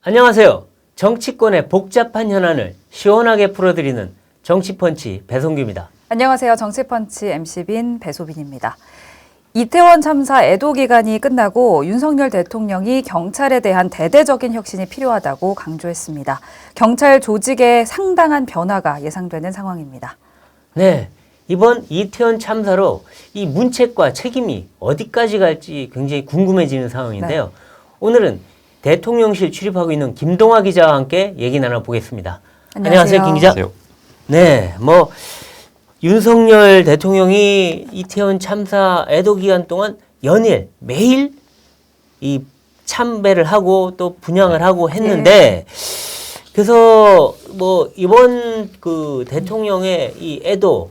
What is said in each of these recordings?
안녕하세요. 정치권의 복잡한 현안을 시원하게 풀어드리는 정치펀치 배성규입니다. 안녕하세요. 정치펀치 MC빈 배소빈입니다. 이태원 참사 애도 기간이 끝나고 윤석열 대통령이 경찰에 대한 대대적인 혁신이 필요하다고 강조했습니다. 경찰 조직에 상당한 변화가 예상되는 상황입니다. 네, 이번 이태원 참사로 이 문책과 책임이 어디까지 갈지 굉장히 궁금해지는 상황인데요. 네. 오늘은 대통령실 출입하고 있는 김동아 기자와 함께 얘기 나눠보겠습니다. 안녕하세요, 김 기자. 안녕하세요. 네, 윤석열 대통령이 이태원 참사 애도 기간 동안 연일 매일 이 참배를 하고 또 분향을 하고 했는데 그래서 이번 그 대통령의 이 애도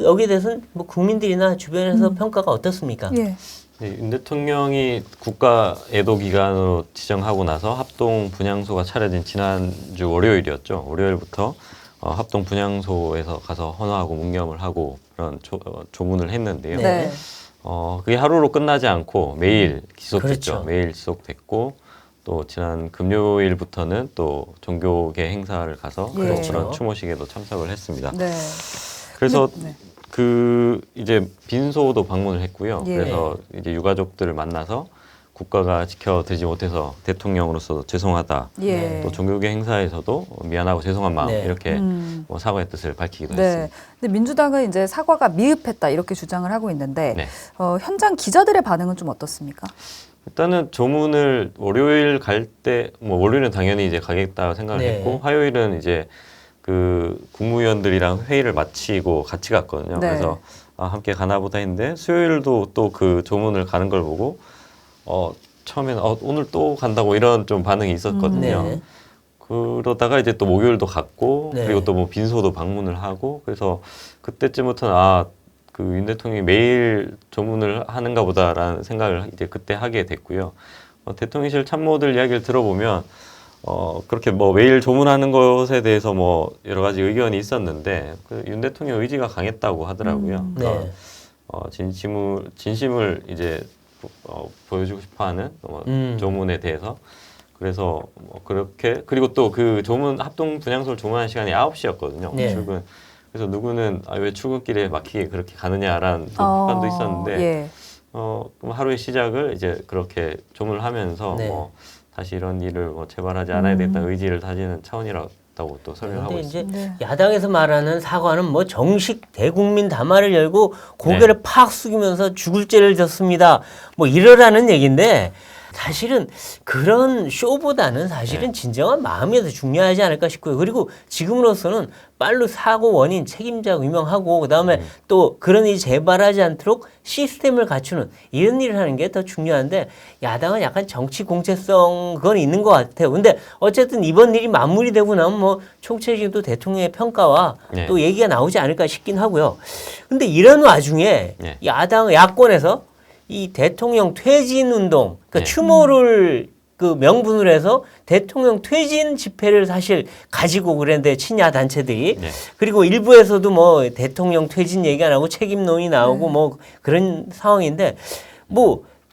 여기에 대해서는 국민들이나 주변에서 평가가 어떻습니까? 예. 네, 윤 대통령이 국가 애도 기간으로 지정하고 나서 합동 분향소가 차려진 지난주 월요일이었죠. 월요일부터 합동 분향소에서 가서 헌화하고 묵념을 하고 그런 조문을 했는데요. 네. 그게 하루로 끝나지 않고 매일 지속됐죠. 그렇죠. 매일 지속됐고 또 지난 금요일부터는 또 종교계 행사를 가서 그렇죠. 그런 추모식에도 참석을 했습니다. 네. 그래서 네. 이제 빈소도 방문을 했고요. 예. 그래서 이제 유가족들을 만나서 국가가 지켜드리지 못해서 대통령으로서 죄송하다. 예. 또 종교계 행사에서도 미안하고 죄송한 마음 이렇게 사과의 뜻을 밝히기도 했습니다. 근데 민주당은 이제 사과가 미흡했다 이렇게 주장을 하고 있는데 네. 현장 기자들의 반응은 좀 어떻습니까? 일단은 조문을 월요일 갈 때 월요일은 당연히 이제 가겠다 생각을 했고 화요일은 이제 그 국무위원들이랑 회의를 마치고 같이 갔거든요. 네. 그래서 함께 가나 보다 했는데 수요일도 또 그 조문을 가는 걸 보고 처음에는 오늘 또 간다고 이런 좀 반응이 있었거든요. 네. 그러다가 이제 또 목요일도 갔고 그리고 또 빈소도 방문을 하고 그래서 그때쯤부터는 그 윤 대통령이 매일 조문을 하는가 보다라는 생각을 이제 그때 하게 됐고요. 대통령실 참모들 이야기를 들어보면 그렇게 매일 조문하는 것에 대해서 여러 가지 의견이 있었는데 윤 대통령 의지가 강했다고 하더라고요. 네. 진심을 이제 보여주고 싶어하는 조문에 대해서 그래서 그렇게 그리고 또 그 조문 합동 분향소를 조문하는 시간이 9시였거든요. 네. 출근. 그래서 누구는 왜 출근길에 막히게 그렇게 가느냐라는 비판도 있었는데 그럼 하루의 시작을 이제 그렇게 조문을 하면서 다시 이런 일을 재발하지 않아야 되겠다는 의지를 다지는 차원이라고 또 설명을 하고 있습니다. 이제 야당에서 말하는 사과는 정식 대국민 담화를 열고 고개를 팍 숙이면서 죽을 죄를 졌습니다. 이러라는 얘기인데 사실은 그런 쇼보다는 사실은 진정한 마음이 더 중요하지 않을까 싶고요. 그리고 지금으로서는 빨리 사고 원인 책임자 규명하고 그다음에 또 그런 일이 재발하지 않도록 시스템을 갖추는 이런 일을 하는 게 더 중요한데 야당은 약간 정치 공채성 그건 있는 것 같아요. 근데 어쨌든 이번 일이 마무리되고 나면 총체적인 또 대통령의 평가와 또 얘기가 나오지 않을까 싶긴 하고요. 근데 이런 와중에 야권에서 이 대통령 퇴진 운동, 그러니까 추모를 그 명분으로 해서 대통령 퇴진 집회를 사실 가지고 그랬는데 친야 단체들이 그리고 일부에서도 대통령 퇴진 얘기가 나오고 책임론이 나오고 그런 상황인데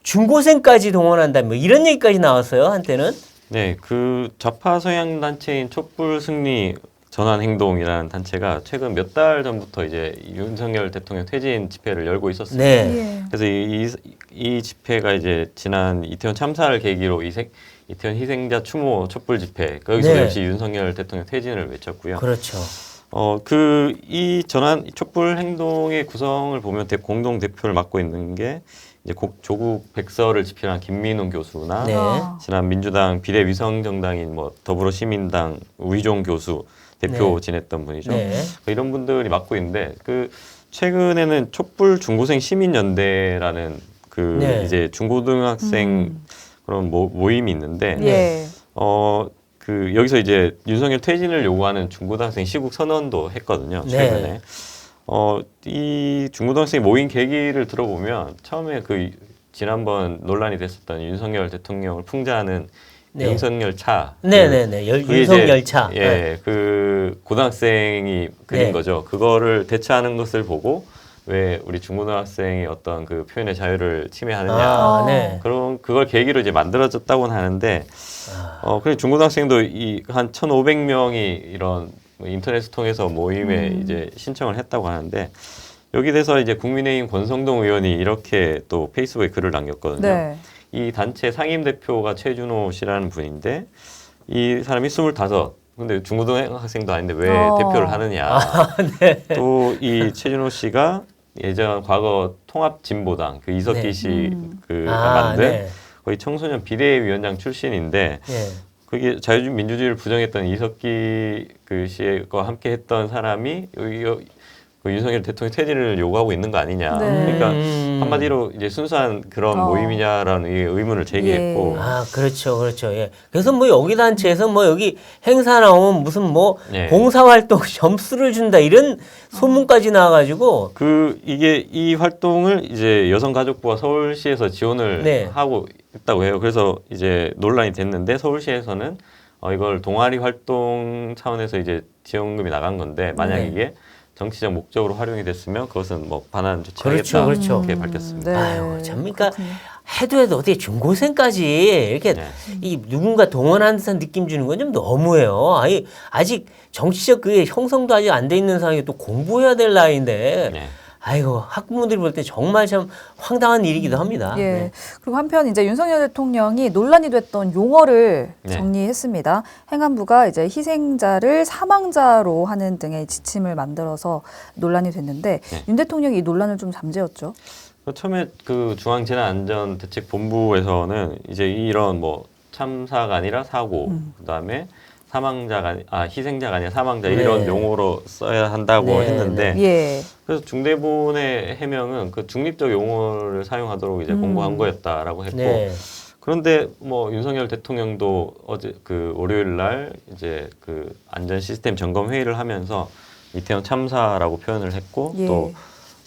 중고생까지 동원한다 이런 얘기까지 나왔어요 한때는. 네, 그 좌파 성향 단체인 촛불 승리 전환 행동이라는 단체가 최근 몇 달 전부터 이제 윤석열 대통령 퇴진 집회를 열고 있었습니다. 네. 그래서 이 집회가 이제 지난 이태원 참사를 계기로 이태원 희생자 추모 촛불 집회 거기서 역시 윤석열 대통령 퇴진을 외쳤고요. 그렇죠. 이 전환 촛불 행동의 구성을 보면 공동 대표를 맡고 있는 게 이제 조국 백서를 집필한 김민훈 교수나 지난 민주당 비례위성정당인 더불어시민당 우희종 교수 대표 지냈던 분이죠. 이런 분들이 맡고 있는데 최근에는 촛불 중고생 시민연대라는 이제 중고등학생 그런 모임이 있는데 여기서 이제 윤석열 퇴진을 요구하는 중고등학생 시국 선언도 했거든요. 최근에. 이 중고등학생 모임 계기를 들어보면 처음에 지난번 논란이 됐었던 윤석열 대통령을 풍자하는 윤석열 차. 윤석열 차. 그 고등학생이 그린 거죠. 그거를 대처하는 것을 보고 왜 우리 중고등학생이 어떤 그 표현의 자유를 침해하느냐 아, 네. 그런 그걸 계기로 이제 만들어졌다고는 하는데 그래 중고등학생도 이 한 1,500명이 이런 인터넷을 통해서 모임에 이제 신청을 했다고 하는데 여기 대해서 이제 국민의힘 권성동 의원이 이렇게 또 페이스북에 글을 남겼거든요. 네. 이 단체 상임 대표가 최준호 씨라는 분인데 이 사람이 25. 근데 중고등학생도 아닌데 왜 대표를 하느냐. 네. 또 이 최준호 씨가 예전 과거 통합진보당 그 이석기 네. 씨 그가 만든 네. 거의 청소년 비대위원장 출신인데 네. 그게 자유민주주의를 부정했던 이석기 그 씨와 함께 했던 사람이 그 윤석열 대통령 퇴진을 요구하고 있는 거 아니냐. 네. 그러니까 한마디로 이제 순수한 그런 모임이냐라는 의문을 제기했고. 예. 아, 그렇죠, 그렇죠. 예. 그래서 뭐 여기 단체에서 뭐 여기 행사 나오면 무슨 뭐 예. 봉사활동 점수를 준다 이런 소문까지 나와가지고 이게 이 활동을 이제 여성가족부와 서울시에서 지원을 네. 하고 있다고 해요. 그래서 이제 논란이 됐는데 서울시에서는 이걸 동아리 활동 차원에서 이제 지원금이 나간 건데 만약 네. 이게 정치적 목적으로 활용이 됐으면 그것은 뭐 반환 그렇죠, 조치하겠다 그렇죠. 이렇게 밝혔습니다. 네. 아유, 참, 그러니까 그렇군요. 해도 어떻게 중고생까지 이렇게 네. 이 누군가 동원하는 듯한 느낌 주는 건 좀 너무해요. 아니, 아직 정치적 그게 형성도 아직 안 돼 있는 상황에 또 공부해야 될 나이인데, 네. 아이고 학부모들이 볼 때 정말 참 황당한 일이기도 합니다. 예. 네. 그리고 한편 이제 윤석열 대통령이 논란이 됐던 용어를 네. 정리했습니다. 행안부가 이제 희생자를 사망자로 하는 등의 지침을 만들어서 논란이 됐는데 네. 윤 대통령이 이 논란을 좀 잠재웠죠. 처음에 그 중앙재난안전대책본부에서는 이제 이런 뭐 참사가 아니라 사고, 그다음에 희생자가 아니라 사망자 이런 네. 용어로 써야 한다고 네, 했는데 예. 그래서 중대본의 해명은 그 중립적 용어를 사용하도록 이제 공고한 거였다라고 했고 네. 그런데 뭐 윤석열 대통령도 어제 그 월요일 날 이제 그 안전 시스템 점검 회의를 하면서 이태원 참사라고 표현을 했고 예. 또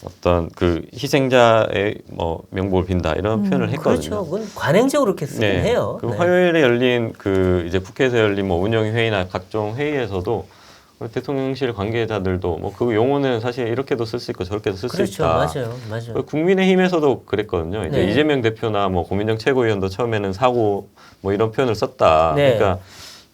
어떤 그 희생자의 뭐 명복을 빈다 이런 표현을 했거든요. 그렇죠. 그건 관행적으로 그렇게 쓰긴 해요. 그 네. 화요일에 열린 그 이제 국회에서 열린 뭐 운영 회의나 각종 회의에서도 대통령실 관계자들도 뭐 그 용어는 사실 이렇게도 쓸 수 있고 저렇게도 쓸 수 그렇죠. 있다. 맞아요. 맞아요. 국민의힘에서도 그랬거든요. 이제 네. 이재명 대표나 뭐 고민정 최고위원도 처음에는 사고 뭐 이런 표현을 썼다. 네. 그러니까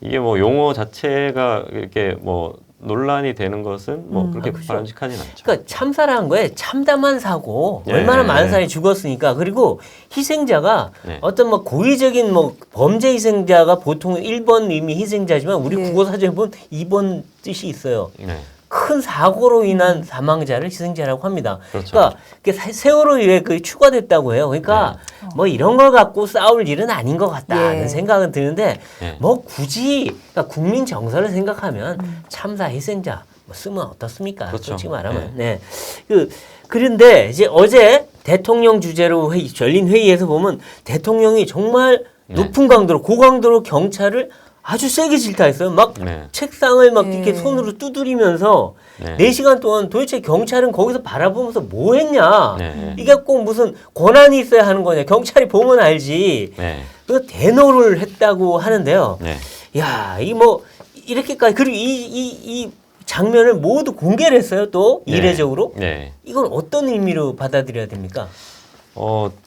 이게 뭐 용어 자체가 이렇게 뭐 논란이 되는 것은 뭐 그렇게 그렇죠. 바람직하진 않죠. 그러니까 참사라는 거에 참담한 사고 예. 얼마나 많은 사람이 죽었으니까 그리고 희생자가 네. 어떤 뭐 고의적인 뭐 범죄 희생자가 보통 1번 의미 희생자지만 우리 예. 국어 사전에 보면 2번 뜻이 있어요. 네. 큰 사고로 인한 사망자를 희생자라고 합니다. 그렇죠. 그러니까 세월호 이후에 그 추가됐다고 해요. 그러니까 뭐 이런 걸 갖고 싸울 일은 아닌 것 같다는 예. 생각은 드는데 예. 뭐 굳이 그러니까 국민 정서를 생각하면 참사 희생자 뭐 쓰면 어떻습니까? 그렇죠. 솔직히 말하면. 네. 그런데 이제 어제 대통령 주재로 열린 회의에서 보면 대통령이 정말 높은 강도로 고강도로 경찰을 아주 세게 질타했어요. 막 네. 책상을 막 예. 이렇게 손으로 두드리면서 네. 4시간 동안 도대체 경찰은 거기서 바라보면서 뭐 했냐. 네. 이게 꼭 무슨 권한이 있어야 하는 거냐. 경찰이 보면 알지. 네. 그 대노를 했다고 하는데요. 네. 야, 이 뭐 이렇게까지 그리고 이 장면을 모두 공개를 했어요. 또 네. 이례적으로. 네. 이건 어떤 의미로 받아들여야 됩니까?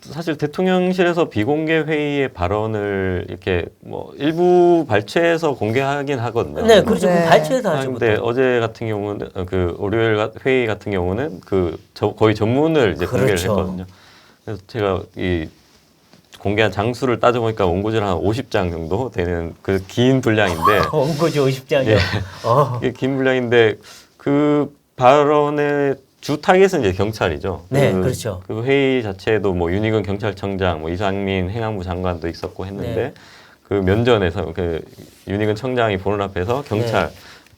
사실 대통령실에서 비공개 회의의 발언을 이렇게 뭐 일부 발췌해서 공개하긴 하거든요. 네, 그렇죠. 네. 그 발췌해서 하죠. 근데 보통. 어제 같은 경우는 그 월요일 회의 같은 경우는 거의 전문을 이제 공개를 그렇죠. 했거든요. 그래서 제가 이 공개한 장수를 따져보니까 원고지를 한 50장 정도 되는 그 긴 분량인데 원고지 50장이요. 예. 어. 이게 긴 분량인데 그 발언의 주 타겟은 이제 경찰이죠. 네, 그렇죠. 그 회의 자체도 뭐 윤희근 경찰청장, 뭐 이상민 행안부 장관도 있었고 했는데 네. 그 면전에서 그 윤희근 청장이 보는 앞에서 경찰 네.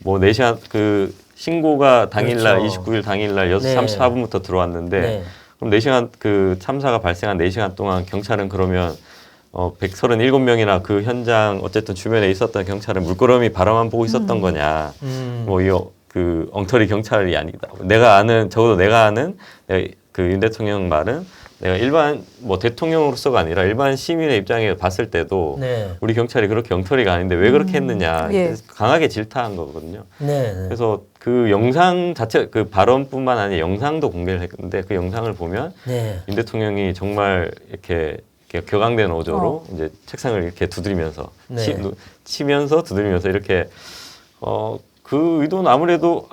뭐 4시간 그 신고가 당일날 그렇죠. 29일 당일날 6시 네. 34분부터 들어왔는데 네. 그럼 4시간 그 참사가 발생한 4시간 동안 경찰은 그러면 137명이나 그 현장 어쨌든 주변에 있었던 경찰은 물끄러미 바라만 보고 있었던 거냐. 뭐 그 엉터리 경찰이 아니다. 적어도 내가 아는 그 윤 대통령 말은 내가 일반 뭐 대통령으로서가 아니라 일반 시민의 입장에 봤을 때도 네. 우리 경찰이 그렇게 엉터리가 아닌데 왜 그렇게 했느냐 예. 강하게 질타한 거거든요. 네. 네. 그래서 그 영상 자체 그 발언뿐만 아니라 영상도 공개를 했는데 그 영상을 보면 네. 윤 대통령이 정말 이렇게 격앙된 어조로 이제 책상을 이렇게 두드리면서 네. 치면서 두드리면서 이렇게 그 의도는 아무래도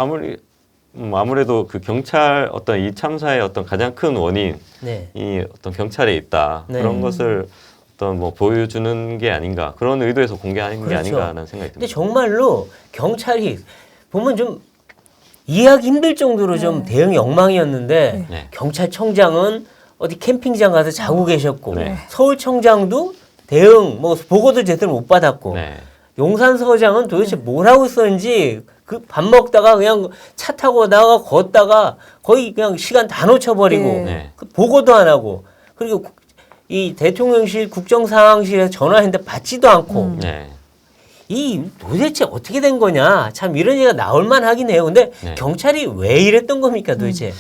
그 경찰 어떤 이 참사의 어떤 가장 큰 원인이 네. 어떤 경찰에 있다 네. 그런 것을 어떤 뭐 보여주는 게 아닌가 그런 의도에서 공개하는 게 그렇죠. 아닌가라는 생각이 근데 듭니다. 정말로 경찰이 보면 좀 이해하기 힘들 정도로 좀 대응이 엉망이었는데 네. 경찰청장은 어디 캠핑장 가서 자고 계셨고 네. 서울청장도 대응 뭐 보고도 제대로 못 받았고 네. 용산서장은 도대체 뭘 하고 있었는지 그 밥 먹다가 그냥 차 타고 나가 걷다가 거의 그냥 시간 다 놓쳐버리고 네. 그 보고도 안 하고 그리고 이 대통령실 국정상황실에 전화했는데 받지도 않고 네. 이 도대체 어떻게 된 거냐 참 이런 얘기가 나올 만하긴 해요. 근데 네. 경찰이 왜 이랬던 겁니까 도대체?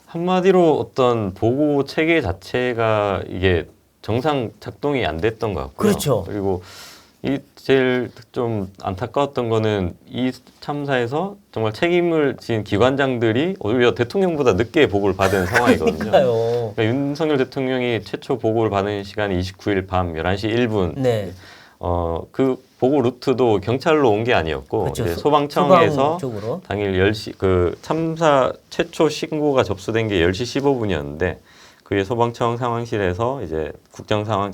한마디로 어떤 보고 체계 자체가 이게 정상 작동이 안 됐던 것 같고요. 그렇죠. 그리고 이 제일 좀 안타까웠던 거는 이 참사에서 정말 책임을 진 기관장들이 오히려 대통령보다 늦게 보고를 받은 상황이거든요. 그러니까요. 그러니까 윤석열 대통령이 최초 보고를 받은 시간이 29일 밤 11시 1분. 네. 그 보고 루트도 경찰로 온 게 아니었고 그렇죠. 이제 소방청에서 소방 쪽으로. 당일 10시 그 참사 최초 신고가 접수된 게 10시 15분이었는데 그게 소방청 상황실에서 이제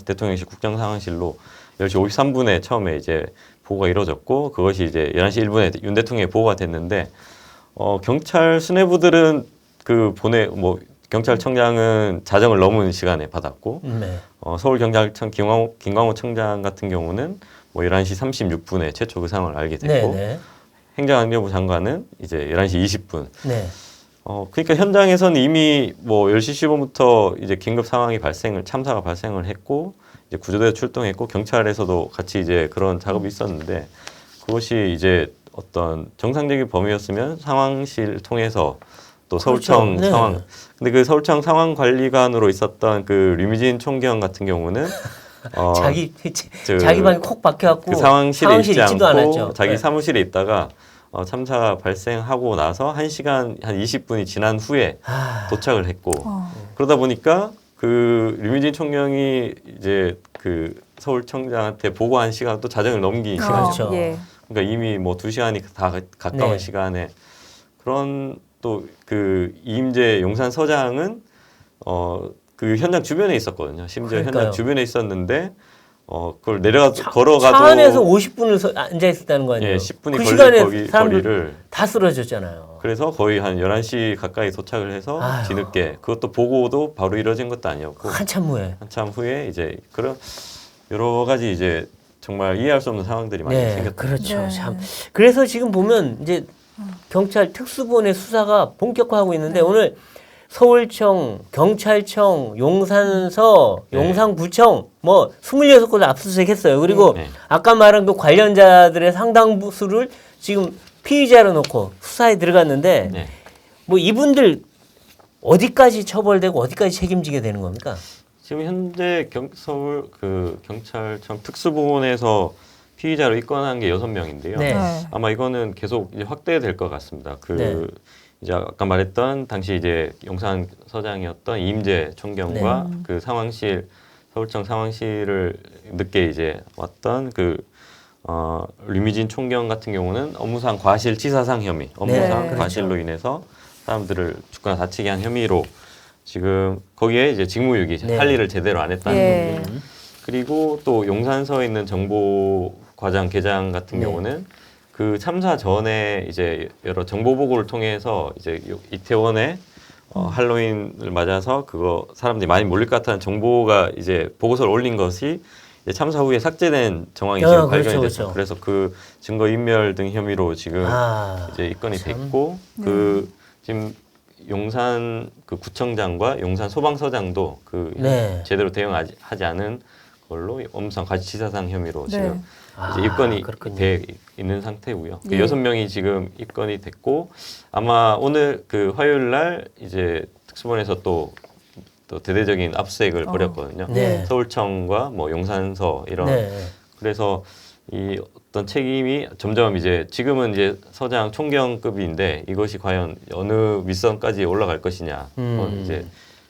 대통령실 국정상황실로 10시 53분에 처음에 이제 보고가 이루어졌고 그것이 이제 11시 1분에 윤 대통령이 보고가 됐는데 경찰 수뇌부들은 경찰청장은 자정을 넘은 시간에 받았고 네. 서울경찰청 김광호 청장 같은 경우는 뭐 11시 36분에 최초 그 상황을 알게 됐고 네. 행정안전부 장관은 이제 11시 20분. 네. 그러니까 현장에서는 이미 뭐 10시 15분부터 이제 긴급 상황이 참사가 발생을 했고 이제 구조대가 출동했고 경찰에서도 같이 이제 그런 작업이 있었는데 그것이 이제 어떤 정상적인 범위였으면 상황실 통해서 또 서울청 그렇죠. 네. 상황 근데 그 서울청 상황관리관으로 있었던 그 류미진 총경 같은 경우는 자기 방에 콕 박혀갖고 그 상황실에 있지 있지도 않고 않았죠. 자기 네. 사무실에 있다가 참사가 발생하고 나서 1시간 한 20분이 지난 후에 도착을 했고 그러다 보니까 그 류미진 총경이 이제 그 서울청장한테 보고한 시간도 자정을 넘긴 시간이죠. 그렇죠. 예. 그러니까 이미 뭐 2시간이 다 가까운 네. 시간에 그런 또 그 이임재 용산서장은 그 현장 주변에 있었거든요. 심지어 그러니까요. 현장 주변에 있었는데 그걸 걸어가도 차 안에서 50분을 앉아 있었다는 거 아니에요? 예, 10분이 그 걸릴 시간에 사람들 거리를 다 쓰러졌잖아요. 그래서 거의 한 11시 가까이 도착을 해서 아유. 뒤늦게 그것도 보고도 바로 이뤄진 것도 아니었고 한참 후에. 한참 후에 이제 그런 여러 가지 이제 정말 이해할 수 없는 상황들이 많이 네, 생겼다. 그렇죠. 네. 참. 그래서 지금 보면 이제 경찰 특수본의 수사가 본격화하고 있는데 오늘 서울청, 경찰청, 용산서, 네. 용산구청 뭐 26곳을 압수수색했어요. 그리고 네. 아까 말한 그 관련자들의 상당수를 지금 피의자로 놓고 수사에 들어갔는데 네. 뭐 이분들 어디까지 처벌되고 어디까지 책임지게 되는 겁니까? 지금 현재 서울 그 경찰청 특수본에서 피의자로 입건한 게 6명인데요. 네. 네. 아마 이거는 계속 이제 확대될 것 같습니다. 네. 이제 아까 말했던 당시 이제 용산서장이었던 이임재 총경과 네. 그 서울청 상황실을 늦게 이제 왔던 류미진 총경 같은 경우는 업무상 과실치사상 혐의, 업무상 네. 과실로 인해서 사람들을 죽거나 다치게 한 혐의로 지금 거기에 이제 직무유기 네. 할 일을 제대로 안 했다는 예. 겁니다. 그리고 또 용산서에 있는 정보과장 계장 같은 네. 경우는 그 참사 전에 이제 여러 정보 보고를 통해서 이제 이태원에 할로윈을 맞아서 그거 사람들이 많이 몰릴 것 같다는 정보가 이제 보고서를 올린 것이 이제 참사 후에 삭제된 정황이 지금 그렇죠, 발견이 그렇죠. 됐어요. 그래서 그 증거 인멸 등 혐의로 지금 이제 입건이 됐고 지금 용산 그 구청장과 용산 소방서장도 네. 제대로 대응하지 않은 걸로 업무상 과실치사상 혐의로 네. 지금 이제 입건이 그렇군요. 돼 있는 상태고요. 그 예. 6명이 지금 입건이 됐고 아마 오늘 그 화요일 날 이제 특수본에서 또 또 대대적인 압수수색을 벌였거든요. 네. 서울청과 뭐 용산서 이런 네. 그래서 이 어떤 책임이 점점 이제 지금은 이제 서장 총경급인데 이것이 과연 어느 윗선까지 올라갈 것이냐 이제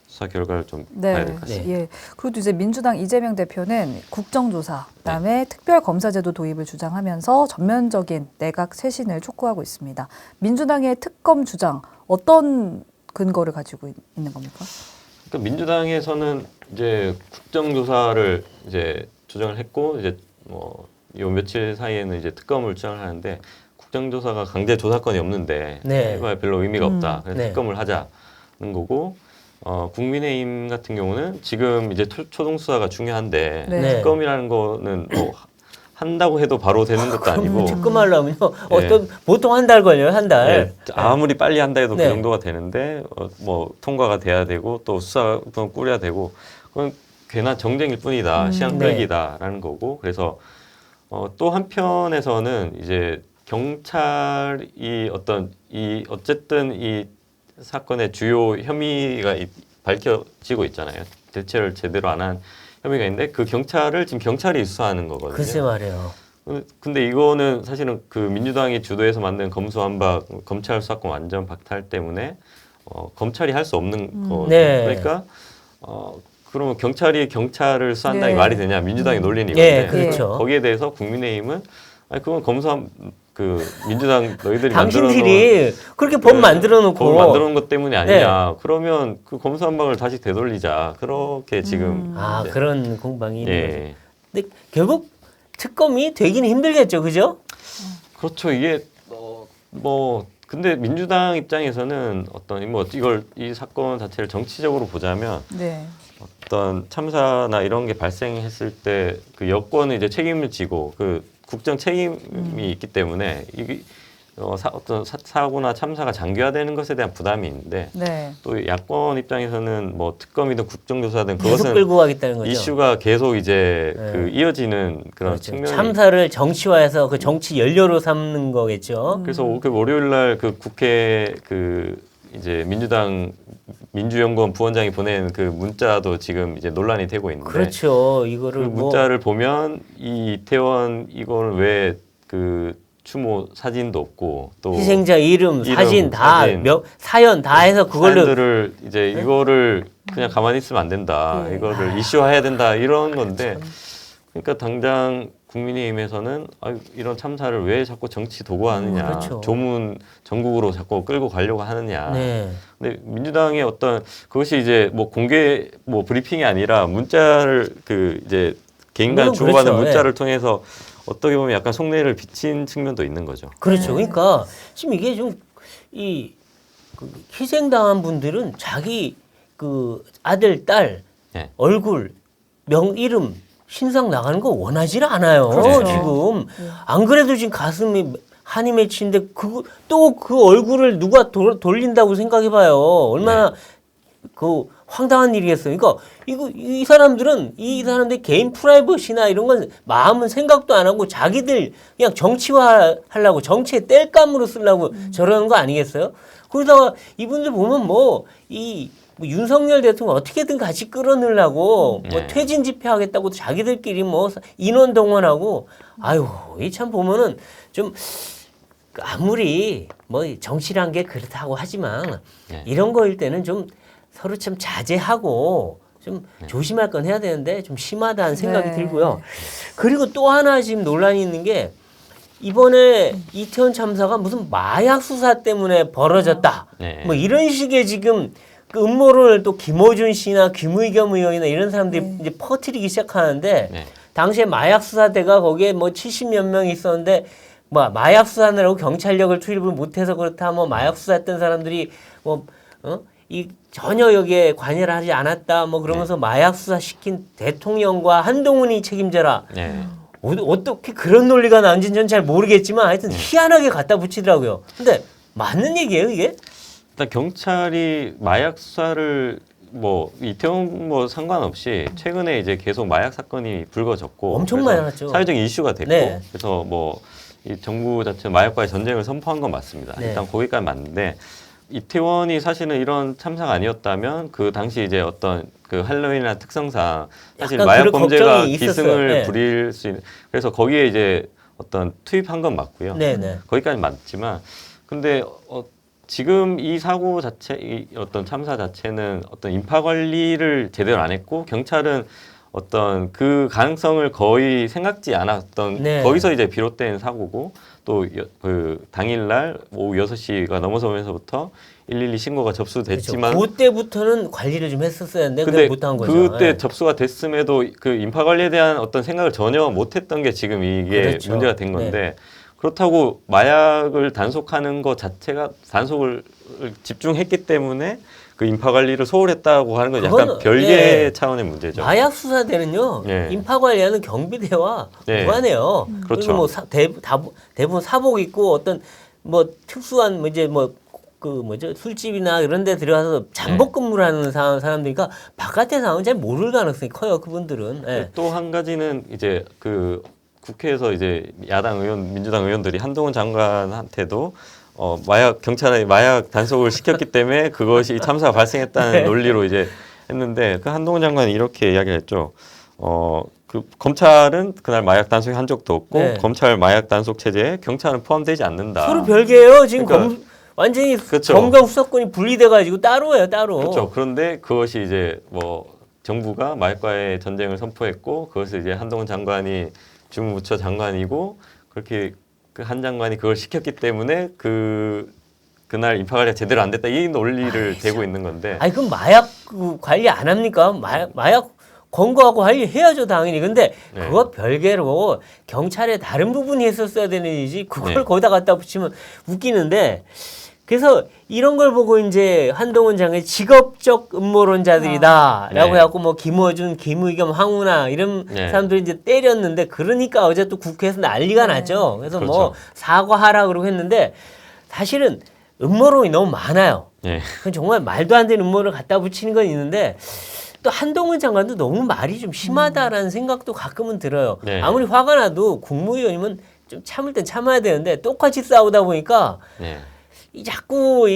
수사 결과를 좀 봐야 될 것 같습니다. 예. 그리고 이제 민주당 이재명 대표는 국정조사, 그다음에 특별검사제도 도입을 주장하면서 전면적인 내각 쇄신을 촉구하고 있습니다. 민주당의 특검 주장 어떤 근거를 가지고 있는 겁니까? 그러니까 민주당에서는 이제 국정조사를 이제 주장을 했고 이제 뭐 요 며칠 사이에는 이제 특검을 주장을 하는데 국정조사가 강제 조사권이 없는데 네. 해봐야 별로 의미가 없다. 그래서 네. 특검을 하자는 거고 국민의힘 같은 경우는 지금 이제 초동수사가 중요한데 네. 특검이라는 거는 뭐 한다고 해도 바로 되는 것도 아니고 특검하려면요. 보통 한 달 걸려요. 한 달. 네, 아무리 빨리 한다 해도 네. 그 정도가 되는데 뭐 통과가 돼야 되고 또 수사도 꾸려야 되고 그건 괜한 정쟁일 뿐이다. 시간 네. 끌기다라는 거고 그래서 또 한편에서는 이제 경찰이 어쨌든 이 사건의 주요 혐의가 밝혀지고 있잖아요. 대처를 제대로 안 한 혐의가 있는데 그 경찰을 지금 경찰이 수사하는 거거든요. 글쎄 말이에요. 근데 이거는 사실은 그 민주당이 주도해서 만든 검수완박 검찰 수사권 완전 박탈 때문에 검찰이 할 수 없는 거. 네. 그러니까 그러면 경찰이 경찰을 수사한다는 게 네. 말이 되냐? 민주당의 논리는 예, 이건데 그렇죠. 거기에 대해서 국민의힘은 아니 그건 민주당 너희들이 당신들이 그렇게 법 만들어 놓고 법을 만들어 놓은 것 때문이 아니냐. 그러면 그 검수완박을 다시 되돌리자. 그렇게 지금 이제 그런 공방이 있는 거죠. 예. 근데 결국 특검이 되긴 힘들겠죠. 그죠? 그렇죠. 이게 뭐 근데 민주당 입장에서는 이 사건 자체를 정치적으로 보자면 네. 어떤 참사나 이런 게 발생했을 때 그 여권은 이제 책임을 지고 그 국정 책임이 있기 때문에 이게 어떤 사고나 참사가 장기화되는 것에 대한 부담이 있는데 네. 또 야권 입장에서는 뭐 특검이든 국정조사든 계속 그것은 끌고 가겠다는 거죠. 이슈가 계속 이제 네. 그 이어지는 그런 그렇죠. 측면이 참사를 정치화해서 그 정치 연료로 삼는 거겠죠. 그래서 그 월요일 날 그 국회 그 이제 민주당 민주연구원 부원장이 보낸 그 문자도 지금 이제 논란이 되고 있는데 그렇죠. 그 이거를 문자를 보면 이 이태원 이거는 왜 그 추모 사진도 없고 또 희생자 이름, 사진 사진. 사연 다 해서 그걸로 사연들을 이제 이거를 그냥 가만히 있으면 안 된다. 네. 이거를 이슈화해야 된다. 이런 건데 그러니까 당장 국민의힘에서는 이런 참사를 왜 자꾸 정치 도구하느냐. 그렇죠. 조문 전국으로 자꾸 끌고 가려고 하느냐. 네. 근데 민주당의 그것이 이제 뭐 공개 뭐 브리핑이 아니라 문자를 그 이제 개인 간 물론 주고받은 그렇죠. 문자를 통해서 어떻게 보면 약간 속내를 비친 측면도 있는 거죠. 그렇죠. 그러니까 지금 이게 좀 그 희생당한 분들은 자기 그 아들, 딸 네. 얼굴, 이름, 신상 나가는 거 원하지 않아요. 그렇죠. 지금 안 그래도 지금 가슴이 한이 맺히는데 또 그 얼굴을 누가 돌린다고 생각해봐요. 얼마나 그 황당한 일이겠어요. 그러니까 이 사람들은 이 사람들 개인 프라이버시나 이런 건 마음은 생각도 안 하고 자기들 그냥 정치화 하려고 정치의 땔감으로 쓰려고 저러는 거 아니겠어요? 그러다가 이분들 보면 뭐 윤석열 대통령 어떻게든 같이 끌어내려고 뭐 퇴진 집회하겠다고 자기들끼리 뭐 인원 동원하고 이 참 보면은 좀 아무리 뭐 정치란 게 그렇다고 하지만 이런 거일 때는 좀 서로 참 자제하고 좀 조심할 건 해야 되는데 좀 심하다는 생각이 들고요. 그리고 또 하나 지금 논란이 있는 게 이번에 이태원 참사가 무슨 마약 수사 때문에 벌어졌다. 네. 뭐 이런 식의 지금 그 음모론을 또 김어준 씨나 김의겸 의원이나 이런 사람들이 이제 퍼뜨리기 시작하는데 네. 당시에 마약 수사대가 거기에 뭐 70몇 명이 있었는데 뭐 마약 수사하느라고 경찰력을 투입을 못해서 그렇다. 뭐 마약 수사했던 사람들이 전혀 여기에 관여를 하지 않았다. 뭐 그러면서 마약 수사 시킨 대통령과 한동훈이 책임져라. 네. 어떻게 그런 논리가 나온지는 전 잘 모르겠지만 하여튼 희한하게 갖다 붙이더라고요. 근데 맞는 얘기예요, 이게? 일단 경찰이 마약 수사를 뭐 이태원 뭐 상관없이 최근에 이제 계속 마약 사건이 불거졌고 엄청 많이 났죠. 사회적 이슈가 됐고 네. 그래서 뭐 이 정부 자체 마약과의 전쟁을 선포한 건 맞습니다. 네. 일단 거기까지 맞는데 이태원이 사실은 이런 참사가 아니었다면 그 당시 이제 어떤 그 할로윈이나 특성상 사실 약간 마약 그런 범죄가 걱정이 있었어요. 기승을 네. 부릴 수 있는 그래서 거기에 이제 어떤 투입한 건 맞고요. 네네. 거기까지 맞지만 근데 지금 이 사고 자체, 이 어떤 참사 자체는 어떤 인파 관리를 제대로 안 했고 경찰은 어떤 그 가능성을 거의 생각지 않았던 네. 거기서 이제 비롯된 사고고 또 그 당일날 오후 6시가 넘어서면서부터 112 신고가 접수됐지만 그렇죠. 그때부터는 관리를 좀 했었어야 했는데 근데 그걸 못한 거죠. 그때 예. 접수가 됐음에도 그 인파 관리에 대한 어떤 생각을 전혀 못했던 게 지금 이게 그렇죠. 문제가 된 건데 그렇다고 마약을 단속하는 것 자체가 단속을 집중했기 때문에 그 인파 관리를 소홀했다고 하는 건 약간 그건, 별개의 차원의 문제죠. 마약 수사대는요 예. 인파 관리하는 경비대와 예. 무관해요. 그렇죠. 그리고 뭐 대부분 사복 입고 어떤 뭐 특수한 뭐 이제 뭐 그 뭐죠 술집이나 이런 데 들어가서 잠복 근무를 하는 사람들이니까 바깥의 상황은 잘 모를 가능성이 커요. 그분들은. 예. 또 한 가지는 이제 그 국회에서 이제 야당 의원, 민주당 의원들이 한동훈 장관한테도 경찰에 마약 단속을 시켰기 때문에 그것이 참사가 발생했다는 네. 논리로 이제 했는데 그 한동훈 장관이 이렇게 이야기를 했죠. 그 검찰은 그날 마약 단속이 한 적도 없고 네. 검찰 마약 단속 체제에 경찰은 포함되지 않는다. 서로 별개예요. 지금 그러니까 완전히 그렇죠. 검경 수사권이 분리돼가지고 따로예요, 따로. 그렇죠. 그런데 그것이 이제 뭐 정부가 마약과의 전쟁을 선포했고 그것을 이제 한동훈 장관이 주무부처 장관이고 그렇게 그 한 장관이 그걸 시켰기 때문에 그날 인파 관리가 제대로 안 됐다 이 논리를 대고 있는 건데. 아니 그럼 마약 관리 안 합니까? 마약 검거하고 관리해야죠 당연히. 근데 네. 그거 별개로 경찰의 다른 부분이 했었어야 되는 일이지 그걸 네. 거기다 갖다 붙이면 웃기는데. 그래서 이런 걸 보고 이제 한동훈 장관이 직업적 음모론자들이다라고 네. 해갖고 뭐 김어준, 김의겸, 황운하 이런 네. 사람들이 이제 때렸는데 그러니까 어제 또 국회에서 난리가 네. 났죠. 그래서 뭐 그렇죠. 사과하라 그러고 했는데 사실은 음모론이 너무 많아요. 네. 그건 정말 말도 안 되는 음모를 갖다 붙이는 건 있는데 또 한동훈 장관도 너무 말이 좀 심하다라는 생각도 가끔은 들어요. 네. 아무리 화가 나도 국무위원이면 좀 참을 땐 참아야 되는데 똑같이 싸우다 보니까 네. 이 자꾸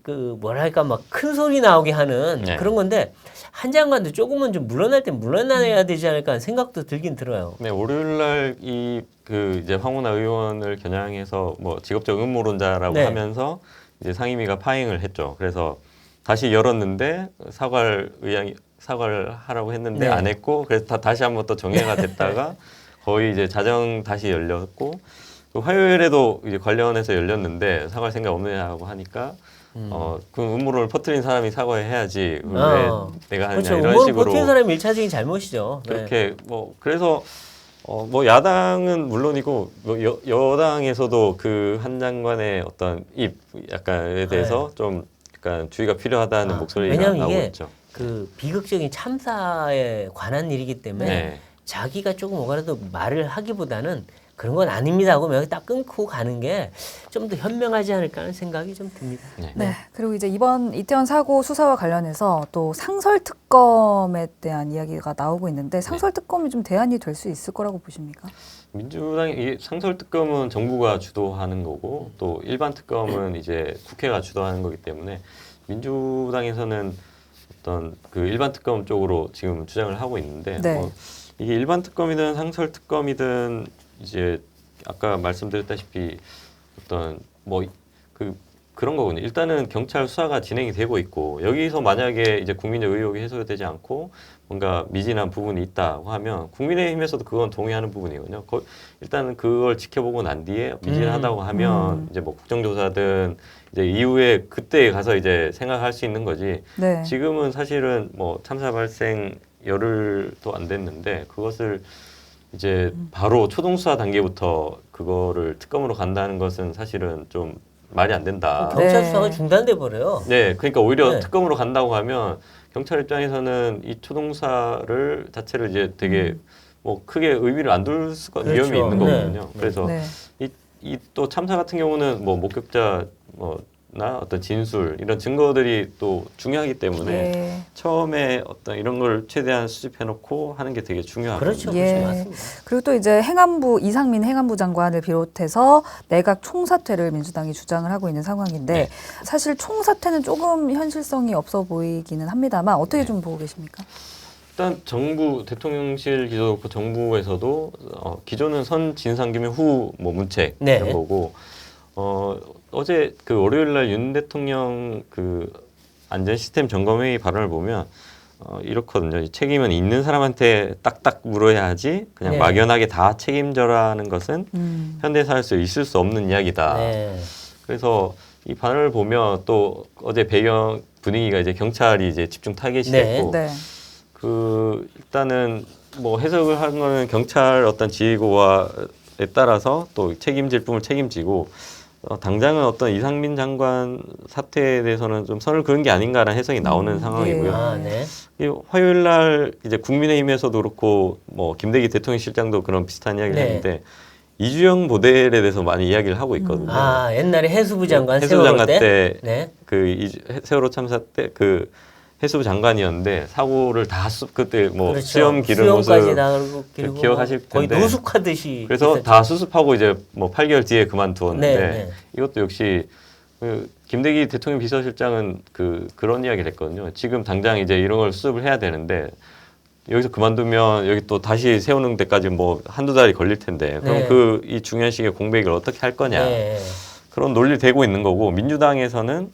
그 뭐랄까 막 큰 소리 나오게 하는 네. 그런 건데 한 장관도 조금은 좀 물러날 땐 물러나야 되지 않을까 하는 생각도 들긴 들어요. 네, 월요일 날 이제 황운하 의원을 겨냥해서 뭐 직업적 음모론자라고 네. 하면서 이제 상임위가 파행을 했죠. 그래서 다시 열었는데 사과를 하라고 했는데 네. 안 했고 그래서 다시 한번 또 정회가 됐다가 거의 이제 자정 다시 열렸고 또 화요일에도 이제 관련해서 열렸는데 사과할 생각 없느냐고 하니까 그 음모론을 퍼뜨린 사람이 사과해야지 왜 내가 하느냐 그렇죠. 이런 음모를 식으로 버티는 사람이 일차적인 잘못이죠. 네. 그렇게 뭐 그래서 뭐 야당은 물론이고 뭐 여당에서도 그 한 장관의 어떤 약간에 대해서 좀 약간 주의가 필요하다는 목소리가 왜냐하면 나오고 이게 있죠. 그 비극적인 참사에 관한 일이기 때문에 네. 자기가 조금 뭐라도 말을 하기보다는 그런 건 아닙니다 하고 여기 딱 끊고 가는 게 좀 더 현명하지 않을까 하는 생각이 좀 듭니다. 네. 그리고 이제 이번 이태원 사고 수사와 관련해서 또 상설특검에 대한 이야기가 나오고 있는데 상설특검이 좀 대안이 될 수 있을 거라고 보십니까? 민주당이 상설특검은 정부가 주도하는 거고 또 일반 특검은 이제 국회가 주도하는 거기 때문에 민주당에서는 어떤 그 일반 특검 쪽으로 지금 주장을 하고 있는데 네. 이게 일반 특검이든 상설특검이든 이제 아까 말씀드렸다시피 어떤 그런 거군요. 일단은 경찰 수사가 진행이 되고 있고 여기서 만약에 이제 국민적 의혹이 해소되지 않고 뭔가 미진한 부분이 있다고 하면 국민의힘에서도 그건 동의하는 부분이거든요. 일단은 그걸 지켜보고 난 뒤에 미진하다고 하면 이제 뭐 국정조사든 이제 이후에 그때 가서 이제 생각할 수 있는 거지. 네. 지금은 사실은 뭐 참사 발생 열흘도 안 됐는데 그것을 이제 바로 초동수사 단계부터 그거를 특검으로 간다는 것은 사실은 좀 말이 안 된다. 경찰 네. 수사가 중단돼 버려요. 네, 그러니까 오히려 네. 특검으로 간다고 하면 경찰 입장에서는 이 초동수사를 자체를 이제 되게 뭐 크게 의미를 안 둘 수가 그렇죠. 위험이 있는 네. 거거든요. 그래서 네. 이 또 참사 같은 경우는 뭐 목격자 뭐 어떤 진술 이런 증거들이 또 중요하기 때문에 예. 처음에 어떤 이런 걸 최대한 수집해놓고 하는 게 되게 중요하거든요. 그렇죠. 예. 그렇죠. 맞습니다. 그리고 또 이제 이상민 행안부 장관을 비롯해서 내각 총사퇴를 민주당이 주장을 하고 있는 상황인데 네. 사실 총사퇴는 조금 현실성이 없어 보이기는 합니다만 어떻게 좀 보고 계십니까? 일단 정부 대통령실 기조도 그렇고 정부에서도 기존은 선 진상규명 후 뭐 문책 네. 이런 거고 어제 그 월요일 날 윤 대통령 그 안전 시스템 점검회의 발언을 보면 이렇거든요. 책임은 있는 사람한테 딱딱 물어야 하지 그냥 네. 막연하게 다 책임져라는 것은 현대사회에서 있을 수 없는 이야기다. 네. 그래서 이 발언을 보면 또 어제 배경 분위기가 이제 경찰이 이제 집중 타겟이 네. 됐고 네. 그 일단은 뭐 해석을 하는 거는 경찰 어떤 지휘고와에 따라서 또 책임질 부분을 책임지고 당장은 어떤 이상민 장관 사태에 대해서는 좀 선을 그은 게 아닌가라는 해석이 나오는 상황이고요. 아, 네. 이 화요일 날 이제 국민의힘에서도 그렇고 뭐 김대기 대통령실장도 그런 비슷한 이야기를 네. 했는데 이주영 모델에 대해서 많이 이야기를 하고 있거든요. 아, 옛날에 해수부 장관 해수부 장관 세월호 때 네. 그 세월호 참사 때 그 해수부 장관이었는데 사고를 다 그때 뭐 그렇죠. 수염 기른 수염까지 모습 다 기르고 기억하실 거의 텐데. 노숙하듯이 그래서 있었죠. 다 수습하고 이제 뭐 8개월 뒤에 그만두었는데 네, 네. 이것도 역시 그 김대기 대통령 비서실장은 그런 이야기를 했거든요. 지금 당장 이제 이런 걸 수습을 해야 되는데 여기서 그만두면 여기 또 다시 세우는 데까지 뭐 한두 달이 걸릴 텐데 그럼 네. 이 중요한 시기에 공백을 어떻게 할 거냐 네. 그런 논리를 대고 있는 거고 민주당에서는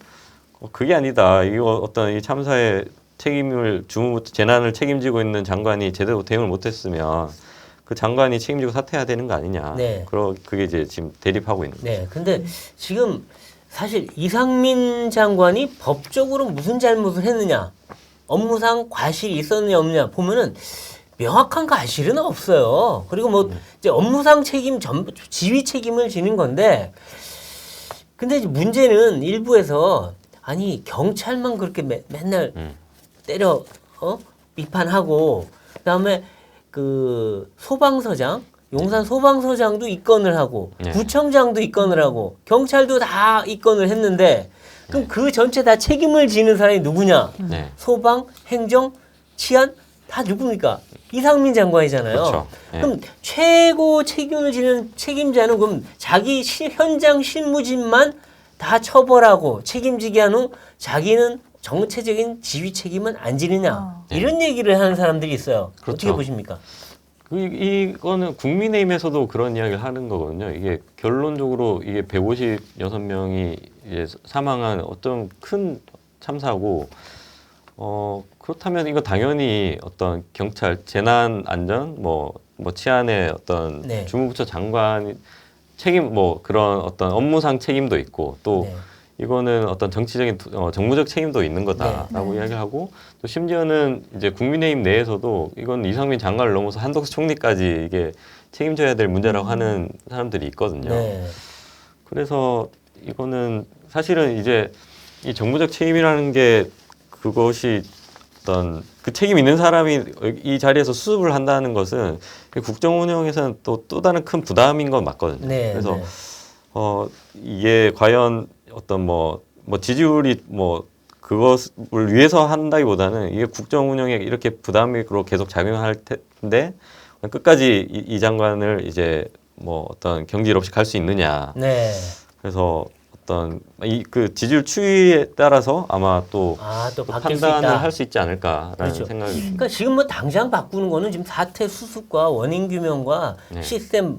그게 아니다. 이거 어떤 이 참사의 책임을 재난을 책임지고 있는 장관이 제대로 대응을 못했으면 그 장관이 책임지고 사퇴해야 되는 거 아니냐. 네. 그게 이제 지금 대립하고 있는 거죠. 네. 근데 지금 사실 이상민 장관이 법적으로 무슨 잘못을 했느냐, 업무상 과실이 있었느냐 없느냐 보면은 명확한 과실은 없어요. 그리고 뭐 이제 업무상 지휘 책임을 지는 건데, 근데 이제 문제는 일부에서 아니 경찰만 그렇게 맨날 때려 비판하고 그다음에 그 소방서장 용산 소방서장도 입건을 하고 네. 구청장도 입건을 하고 경찰도 다 입건을 했는데 그럼 그 전체 다 책임을 지는 사람이 누구냐? 네. 소방, 행정, 치안 다 누굽니까? 이상민 장관이잖아요. 그렇죠. 네. 그럼 최고 책임을 지는 책임자는 그럼 자기 현장 실무진만 다 처벌하고 책임지게 한 후 자기는 정체적인 지휘 책임은 안 지느냐 이런 얘기를 하는 사람들이 있어요. 그렇죠. 어떻게 보십니까? 이거는 국민의힘에서도 그런 이야기를 하는 거거든요. 이게 결론적으로 이게 156명이 이제 사망한 어떤 큰 참사고, 그렇다면 이거 당연히 어떤 경찰 재난안전 뭐 치안의 어떤 네. 주무부처 장관 책임 뭐 그런 어떤 업무상 책임도 있고 또 네. 이거는 어떤 정치적인 정무적 책임도 있는 거다라고 이야기를 하고 또 심지어는 이제 국민의힘 내에서도 이건 이상민 장관을 넘어서 한덕수 총리까지 이게 책임져야 될 문제라고 하는 사람들이 있거든요. 네. 그래서 이거는 사실은 이제 이 정무적 책임이라는 게 그것이 어떤 그 책임 있는 사람이 이 자리에서 수습을 한다는 것은 국정 운영에서는 또 다른 큰 부담인 건 맞거든요. 네. 그래서 네. 이게 과연 어떤 뭐 지지율이 그것을 위해서 한다기보다는 이게 국정 운영에 이렇게 부담으로 계속 작용할 텐데 끝까지 이 장관을 이제 뭐 어떤 경질 없이 갈 수 있느냐. 네. 그래서 어떤 그 지지율 추이에 따라서 아마 또 바뀔 수 판단을 있다. 할 수 있지 않을까라는 그렇죠. 생각이 듭니다. 그러니까 지금 뭐 당장 바꾸는 거는 지금 사태 수습과 원인 규명과 네. 시스템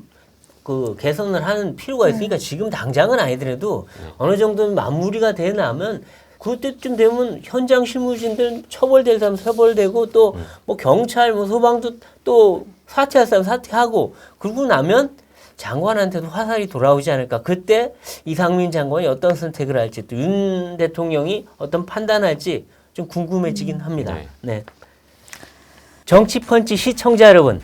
그 개선을 하는 필요가 있으니까 지금 당장은 아니더라도 어느 정도는 마무리가 돼 나면 그때쯤 되면 현장 실무진들 처벌될 사람 처벌되고 또 뭐 경찰 뭐 소방도 또 사퇴할 사람 사퇴하고 그러고 나면 장관한테도 화살이 돌아오지 않을까. 그때 이상민 장관이 어떤 선택을 할지 또 윤 대통령이 어떤 판단할지 좀 궁금해지긴 합니다. 네. 네. 정치펀치 시청자 여러분,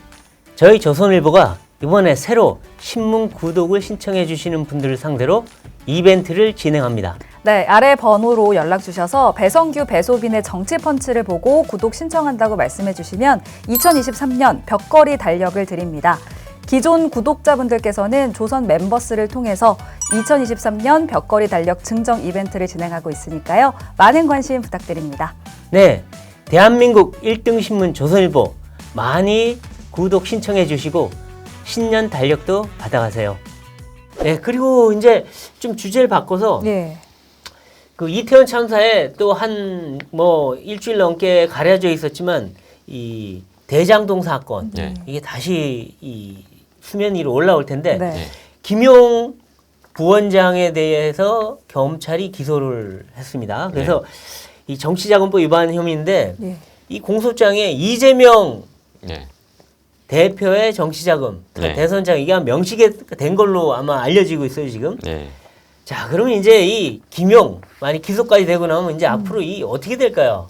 저희 조선일보가 이번에 새로 신문 구독을 신청해 주시는 분들을 상대로 이벤트를 진행합니다. 네, 아래 번호로 연락 주셔서 배성규, 배소빈의 정치펀치를 보고 구독 신청한다고 말씀해 주시면 2023년 벽걸이 달력을 드립니다. 기존 구독자분들께서는 조선 멤버스를 통해서 2023년 벽걸이 달력 증정 이벤트를 진행하고 있으니까요. 많은 관심 부탁드립니다. 네, 대한민국 1등 신문 조선일보 많이 구독 신청해 주시고 신년 달력도 받아가세요. 네, 그리고 이제 좀 주제를 바꿔서 예. 그 이태원 참사에 또 한 뭐 일주일 넘게 가려져 있었지만 이 대장동 사건 네. 이게 다시 이 수면 위로 올라올 텐데 네. 네. 김용 부원장에 대해서 경찰이 기소를 했습니다. 그래서 이 정치자금법 위반 혐의인데 예. 이 공소장에 이재명 네. 대표의 정치자금, 네. 대선장 이게 명시가 된 걸로 아마 알려지고 있어요 지금. 네. 자, 그러면 이제 이 김용 만약 기소까지 되고 나면 이제 앞으로 이 어떻게 될까요?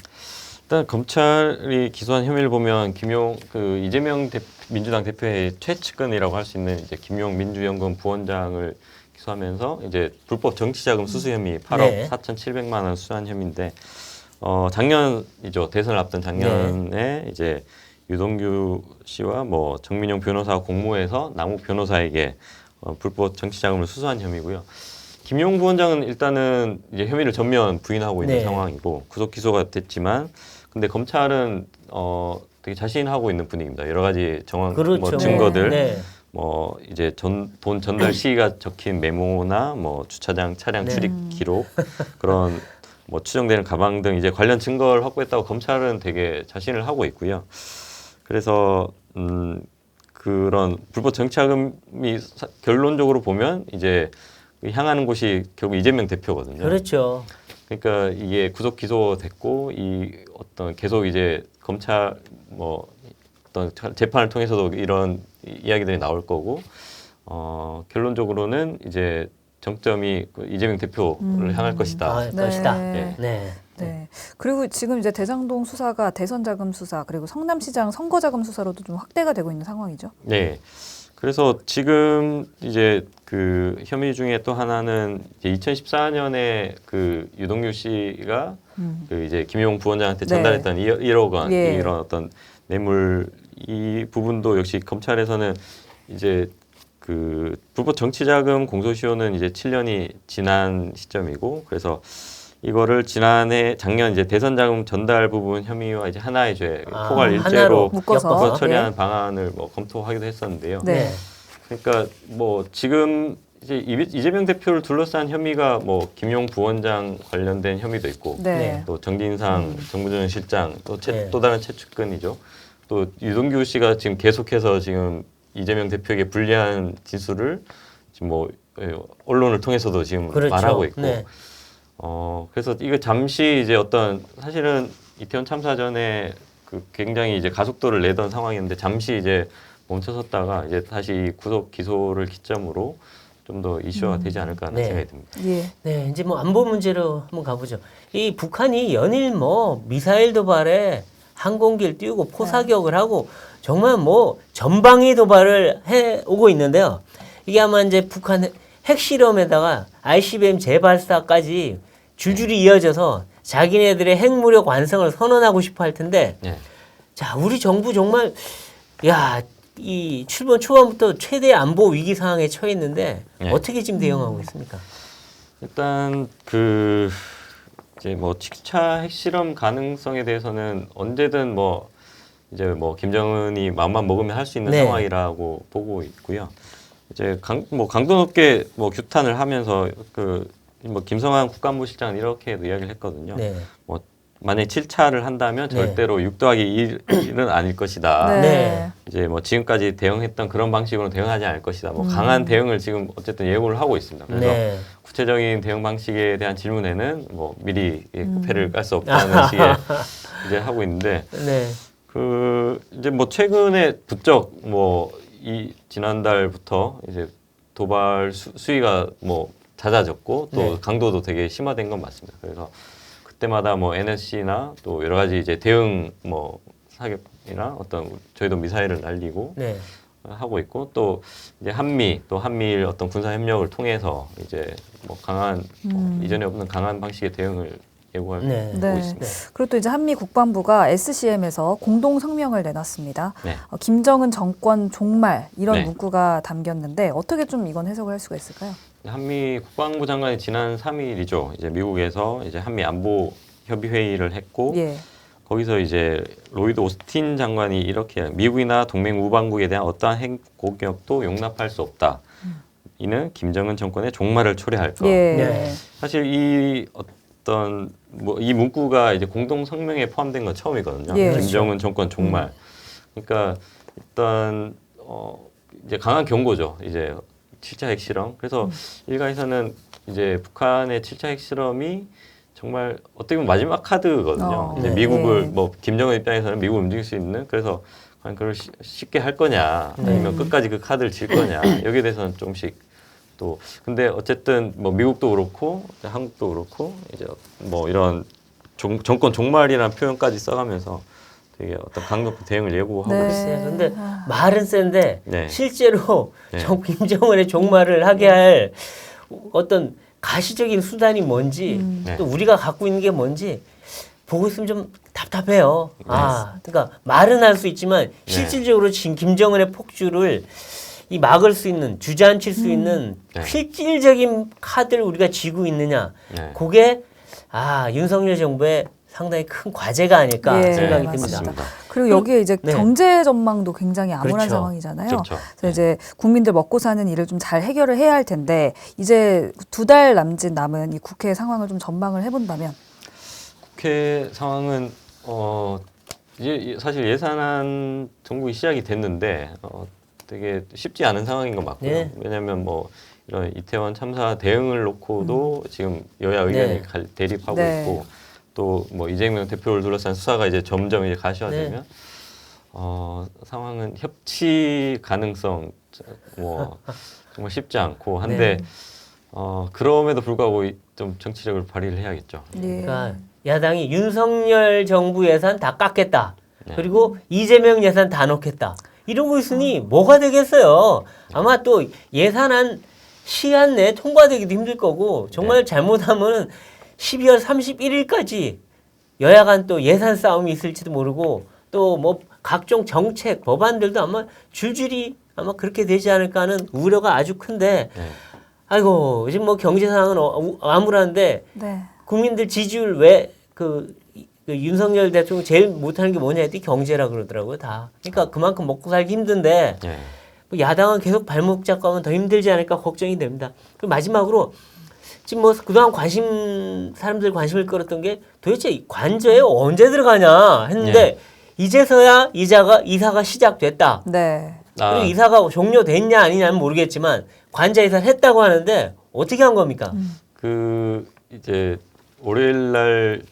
일단 검찰이 기소한 혐의를 보면 김용 그 이재명 민주당 대표의 최측근이라고 할 수 있는 이제 김용 민주연금 부원장을 기소하면서 이제 불법 정치자금 수수 혐의 8억 네. 4,700만 원 수수한 혐의인데 작년이죠. 대선을 앞둔 작년에 이제 유동규 씨와 뭐 정민용 변호사가 공모해서 남욱 변호사에게 불법 정치자금을 수수한 혐의고요. 김용 부원장은 일단은 이제 혐의를 전면 부인하고 있는 네. 상황이고 구속 기소가 됐지만 근데 검찰은 되게 자신하고 있는 분위기입니다. 여러 가지 정황 그렇죠. 뭐 증거들 네. 뭐 이제 돈 전달 시기가 적힌 메모나 뭐 주차장 차량 출입 기록 그런 뭐 추정되는 가방 등 이제 관련 증거를 확보했다고 검찰은 되게 자신을 하고 있고요. 그래서 그런 불법 정치자금이 결론적으로 보면 이제 향하는 곳이 결국 이재명 대표거든요. 그렇죠. 그러니까 이게 구속 기소됐고 이 어떤 계속 이제 검찰 뭐 어떤 재판을 통해서도 이런 이야기들이 나올 거고 결론적으로는 이제 정점이 이재명 대표를 향할 것이다. 아, 네. 것이다. 네. 네. 네. 그리고 지금 이제 대장동 수사가 대선 자금 수사 그리고 성남시장 선거 자금 수사로도 좀 확대가 되고 있는 상황이죠. 네. 그래서 지금 이제 그 혐의 중에 또 하나는 이제 2014년에 그 유동규 씨가 그 이제 김용 부원장한테 네. 전달했던 1억 원 예. 이런 어떤 뇌물 이 부분도 역시 검찰에서는 이제 그 불법 정치자금 공소시효는 이제 7년이 지난 시점이고 그래서 이거를 작년 이제 대선 자금 전달 부분 혐의와 이제 하나의 죄 포괄 하나로 일죄로 묶어서. 처리하는 방안을 뭐 검토하기도 했었는데요. 네. 그러니까 뭐 지금 이제 이재명 대표를 둘러싼 혐의가 뭐 김용 부원장 관련된 혐의도 있고 네. 또 정진상 정부조정 실장 또 네. 또 다른 최측근이죠. 또 유동규 씨가 지금 계속해서 지금 이재명 대표에게 불리한 진술을 지금 뭐 언론을 통해서도 지금 그렇죠. 말하고 있고 네. 그래서 이거 잠시 이제 어떤 사실은 이태원 참사 전에 그 굉장히 이제 가속도를 내던 상황이었는데 잠시 이제 멈춰섰다가 이제 다시 구속 기소를 기점으로 좀 더 이슈화가 되지 않을까 하는 네. 생각이 듭니다. 예. 네, 이제 뭐 안보 문제로 한번 가보죠. 이 북한이 연일 뭐 미사일 도발에 항공기를 띄우고 포사격을 하고 정말 뭐 전방위 도발을 해 오고 있는데요. 이게 아마 이제 북한 핵실험에다가 ICBM 재발사까지 줄줄이 이어져서 자기네들의 핵무력 완성을 선언하고 싶어 할 텐데, 네. 자, 우리 정부 정말, 야, 이 출범 초반부터 최대 안보 위기 상황에 처해 있는데, 네. 어떻게 지금 대응하고 있습니까? 일단 그 이제 뭐 7차 핵실험 가능성에 대해서는 언제든 뭐 이제 뭐 김정은이 마음만 먹으면 할 수 있는 네. 상황이라고 보고 있고요. 이제 강도 높게 뭐 규탄을 하면서 그 뭐 김성한 국가안보실장은 이렇게도 이야기를 했거든요. 네. 뭐 만약 7차를 한다면 네. 절대로 6 더하기 1은 아닐 것이다. 네. 네. 이제 뭐 지금까지 대응했던 그런 방식으로 대응하지 않을 것이다. 뭐 강한 대응을 지금 어쨌든 예고를 하고 있습니다. 그래서 네. 구체적인 대응 방식에 대한 질문에는 뭐 미리 패를 깔 수 없다는 식의 이제 하고 있는데 네. 그 이제 뭐 최근에 부쩍 뭐 이 지난달부터 이제 도발 수위가 뭐 잦아졌고 또 네. 강도도 되게 심화된 건 맞습니다. 그래서 그때마다 뭐 NSC나 또 여러 가지 이제 대응 뭐 사격이나 어떤 저희도 미사일을 날리고 네. 하고 있고 또 이제 한미일 어떤 군사 협력을 통해서 이제 뭐 강한 이전에 없는 강한 방식의 대응을 예고하고 네. 있습니다. 그리고 또 이제 한미 국방부가 SCM에서 공동 성명을 내놨습니다. 네. 김정은 정권 종말 이런 네. 문구가 담겼는데 어떻게 좀 이건 해석을 할 수가 있을까요? 한미 국방부 장관이 지난 3일이죠. 이제 미국에서 이제 한미 안보 협의 회의를 했고 예. 거기서 이제 로이드 오스틴 장관이 이렇게 미국이나 동맹 우방국에 대한 어떠한 핵 공격도 용납할 수 없다. 이는 김정은 정권의 종말을 초래할 것. 예. 네. 사실 이 어떤 뭐 이 문구가 이제 공동 성명에 포함된 건 처음이거든요. 예. 김정은 정권 종말. 그러니까 일단 이제 강한 경고죠. 이제 7차 핵실험. 그래서 일각에서는 이제 북한의 7차 핵실험이 정말 어떻게 보면 마지막 카드거든요. 이제 네. 미국을 예. 뭐 김정은 입장에서는 미국을 움직일 수 있는 그래서 과연 그걸 쉽게 할 거냐 아니면 끝까지 그 카드를 칠 거냐 여기에 대해서는 조금씩 또 근데 어쨌든 뭐 미국도 그렇고 한국도 그렇고 이제 뭐 이런 정권 종말이라는 표현까지 써가면서 되게 어떤 강력한 대응을 예고하고 네. 있어요. 글쎄요. 근데 말은 센데 네. 실제로 네. 김정은의 종말을 하게 할 어떤 가시적인 수단이 뭔지 네. 또 우리가 갖고 있는 게 뭔지 보고 있으면 좀 답답해요. 그러니까 말은 할 수 있지만 실질적으로 지금 김정은의 폭주를 이 막을 수 있는 주저앉힐 수 있는 네. 실질적인 카드를 우리가 쥐고 있느냐. 네. 그게 윤석열 정부의 상당히 큰 과제가 아닐까 예, 생각이 맞습니다. 듭니다. 그리고 여기에 이제 네. 경제 전망도 굉장히 암울한 그렇죠. 상황이잖아요. 그렇죠. 그래서 이제 국민들 먹고 사는 일을 좀 잘 해결을 해야 할 텐데 이제 2달 남은 이 국회 상황을 좀 전망을 해본다면 국회 상황은 이제 사실 예산안 정국이 시작이 됐는데 되게 쉽지 않은 상황인 건 맞고요. 네. 왜냐하면 뭐 이런 이태원 참사 대응을 놓고도 지금 여야 의견이 네. 대립하고 네. 있고 또 뭐 이재명 대표를 둘러싼 수사가 이제 점점 이제 가시화되면 상황은 협치 가능성 뭐 정말 쉽지 않고 한데 그럼에도 불구하고 좀 정치력을 발휘를 해야겠죠. 예. 그러니까 야당이 윤석열 정부 예산 다 깎겠다. 네. 그리고 이재명 예산 다 넣겠다. 이러고 있으니 뭐가 되겠어요. 아마 또 예산안 시한 내에 통과되기도 힘들 거고 정말 잘못하면 12월 31일까지 여야 간 또 예산 싸움이 있을지도 모르고 또 뭐 각종 정책 법안들도 아마 줄줄이 아마 그렇게 되지 않을까 하는 우려가 아주 큰데 네. 아이고 지금 뭐 경제 상황은 암울한데 네. 국민들 지지율 왜 그 윤석열 대통령 제일 못하는 게 뭐냐 했더니 경제라 그러더라고요 다. 그러니까 그만큼 먹고 살기 힘든데 네. 뭐 야당은 계속 발목 잡고 하면 더 힘들지 않을까 걱정이 됩니다. 그리고 마지막으로 지금 뭐 그동안 사람들 관심을 끌었던 게 도대체 관저에 언제 들어가냐 했는데 이제서야 이사가 시작됐다. 네. 그리고 이사가 종료됐냐 아니냐는 모르겠지만 관저 이사를 했다고 하는데 어떻게 한 겁니까? 그 이제 월요일 날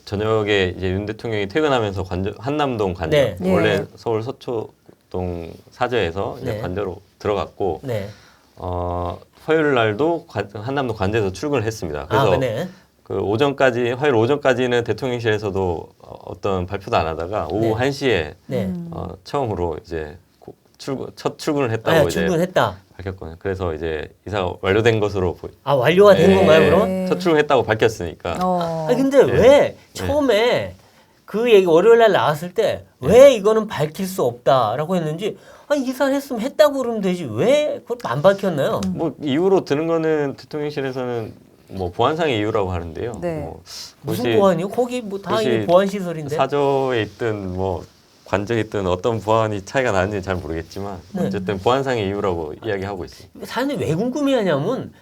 저녁에 이제 윤 대통령이 퇴근하면서 한남동 관저 네. 원래 예. 서울 서초동 사저에서 이제 네. 관저로 들어갔고 네. 화요일 날도 한남동 관저에서 출근을 했습니다. 그래서 네. 그 화요일 오전까지는 대통령실에서도 어떤 발표도 안 하다가 오후 네. 1시에 네. 처음으로 이제 첫 출근을 했다고 이제 출근했다. 밝혔거든요. 그래서 이제 이사가 완료된 것으로 완료가 된 네. 건가요, 그럼? 네. 첫 출근했다고 밝혔으니까. 근데 왜 처음에 그 얘기 월요일 날 나왔을 때 왜 이거는 밝힐 수 없다라고 했는지 이사를 했으면 했다고 그러면 되지 왜 그걸 안 밝혔나요? 뭐 이유로 드는 거는 대통령실에서는 뭐 보안상의 이유라고 하는데요. 네. 뭐 무슨 그것이 보안이요? 거기 뭐 다 그것이 보안 시설인데. 사저에 있든 뭐 관저에 있든 어떤 보안이 차이가 나는지 잘 모르겠지만 어쨌든 보안상의 이유라고 이야기하고 있습니다. 사람들이 왜 궁금해하냐면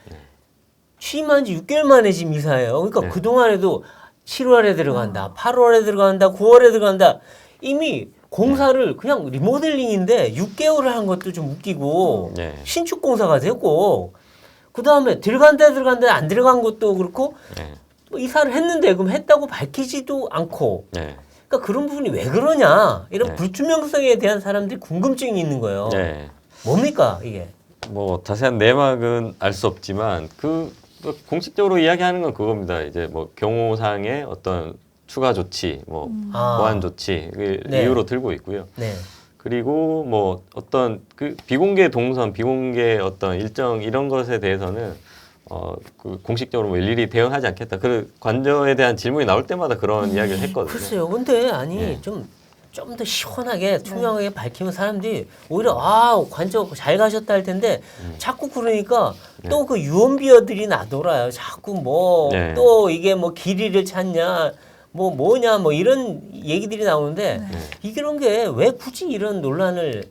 취임한 지 6개월 만에 지금 이사예요. 그러니까 네. 그동안에도 7월에 들어간다, 8월에 들어간다, 9월에 들어간다. 이미 공사를 그냥 리모델링인데 6개월을 한 것도 좀 웃기고 네. 신축 공사가 됐고 그 다음에 들어간다 안 들어간 것도 그렇고 네. 또 이사를 했는데 그럼 했다고 밝히지도 않고 네. 그러니까 그런 부분이 왜 그러냐 이런 네. 불투명성에 대한 사람들이 궁금증이 있는 거예요. 네. 뭡니까 이게? 뭐 자세한 내막은 알 수 없지만 공식적으로 이야기하는 건 그겁니다. 이제 뭐 경호상의 어떤 추가 조치, 뭐 보안 조치 네. 이유로 들고 있고요. 네. 그리고 뭐 어떤 그 비공개 동선, 비공개 어떤 일정 이런 것에 대해서는 그 공식적으로 뭐 일일이 대응하지 않겠다. 그 관저에 대한 질문이 나올 때마다 그런 이야기를 했거든요. 글쎄요. 근데 아니 네. 좀 더 시원하게 투명하게 밝히면 사람들이 오히려 아 관저 잘 가셨다 할 텐데 자꾸 그러니까 또 그 유언비어들이 나돌아요. 자꾸 뭐 네. 또 이게 뭐 길이를 찾냐 뭐 뭐냐 뭐 이런 얘기들이 나오는데 이런 게 왜 굳이 이런 논란을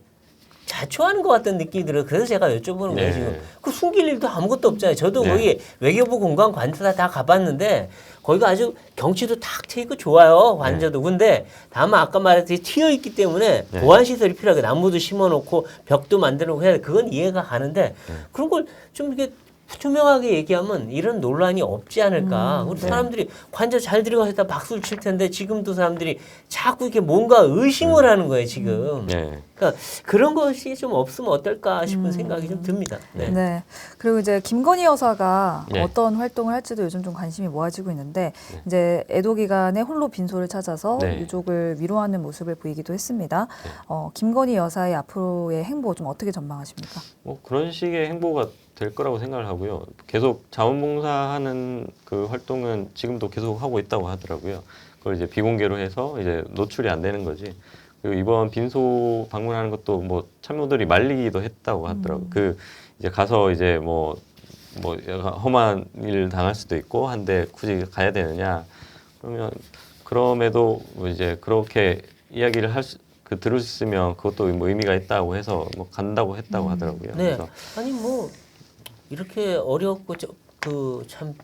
자초하는 것 같은 느낌이 들어요. 그래서 제가 여쭤보는 거예요. 네. 지금 그 숨길 일도 아무것도 없잖아요. 저도 네. 거기 외교부 공관 관저다 다 가봤는데 거기가 아주 경치도 탁 트이고 좋아요. 관저도. 근데 다만 아까 말했듯이 튀어 있기 때문에 네. 보안 시설이 필요하게 나무도 심어놓고 벽도 만들어놓고 해야 돼. 그건 이해가 가는데 그런 걸 좀 이렇게 투명하게 얘기하면 이런 논란이 없지 않을까. 우리 네. 사람들이 관저 잘 들어가셨다 박수를 칠 텐데 지금도 사람들이 자꾸 이렇게 뭔가 의심을 하는 거예요, 지금. 네. 그러니까 그런 것이 좀 없으면 어떨까 싶은 생각이 좀 듭니다. 네. 네. 그리고 이제 김건희 여사가 네. 어떤 활동을 할지도 요즘 좀 관심이 모아지고 있는데 이제 애도 기간에 홀로 빈소를 찾아서 네. 유족을 위로하는 모습을 보이기도 했습니다. 김건희 여사의 앞으로의 행보 좀 어떻게 전망하십니까? 뭐 그런 식의 행보가 될 거라고 생각을 하고요. 계속 자원봉사하는 그 활동은 지금도 계속 하고 있다고 하더라고요. 그걸 이제 비공개로 해서 이제 노출이 안 되는 거지. 그리고 이번 빈소 방문하는 것도 뭐 참모들이 말리기도 했다고 하더라고요. 그 이제 가서 이제 뭐 약간 험한 일 당할 수도 있고 한데 굳이 가야 되느냐. 그러면 그럼에도 뭐 이제 그렇게 이야기를 들을 수 있으면 그것도 뭐 의미가 있다고 해서 뭐 간다고 했다고 하더라고요. 네. 그래서 아니 뭐 이렇게 어렵고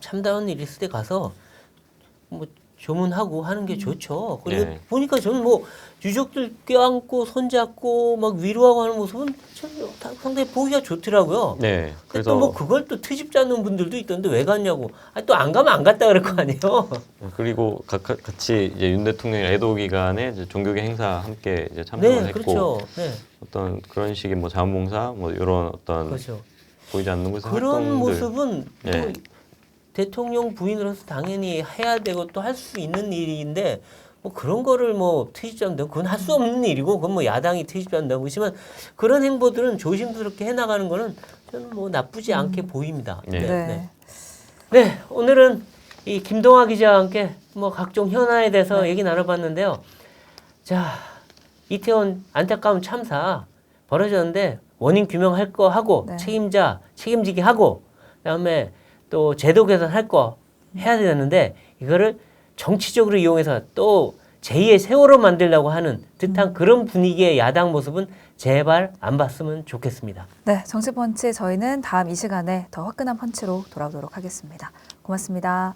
참다운 일 있을 때 가서 뭐 조문하고 하는 게 좋죠. 그리고 네. 보니까 저는 뭐 유족들 껴안고 손잡고 막 위로하고 하는 모습은 참 상당히 보기가 좋더라고요. 네. 그래서 또 뭐 그걸 또 트집지 않는 분들도 있던데 왜 갔냐고. 아니 또 안 가면 안 갔다 그럴 거 아니에요. 그리고 같이 이제 윤 대통령의 애도 기간에 이제 종교계 행사 함께 이제 참석을 네, 했고 그렇죠. 네, 어떤 그런 식의 뭐 자원봉사 뭐 이런 어떤 그렇죠. 보이지 않는 곳에서 그런 활동들 모습은 또 네. 대통령 부인으로서 당연히 해야 되고 또 할 수 있는 일인데 뭐 그런 거를 뭐 트집지 않는다 그건 할 수 없는 일이고 그건 뭐 야당이 트집지 않는다고 하지만 그런 행보들은 조심스럽게 해나가는 거는 저는 뭐 나쁘지 않게 보입니다. 네. 네. 네, 오늘은 이 김동아 기자와 함께 뭐 각종 현안에 대해서 얘기 나눠봤는데요. 자, 이태원 안타까운 참사 벌어졌는데 원인 규명할 거 하고 네. 책임자 책임지게 하고 그다음에 또 제도 개선할 거 해야 되는데 이거를 정치적으로 이용해서 또 제2의 세월호 만들려고 하는 듯한 그런 분위기의 야당 모습은 제발 안 봤으면 좋겠습니다. 네, 정치펀치 저희는 다음 이 시간에 더 화끈한 펀치로 돌아오도록 하겠습니다. 고맙습니다.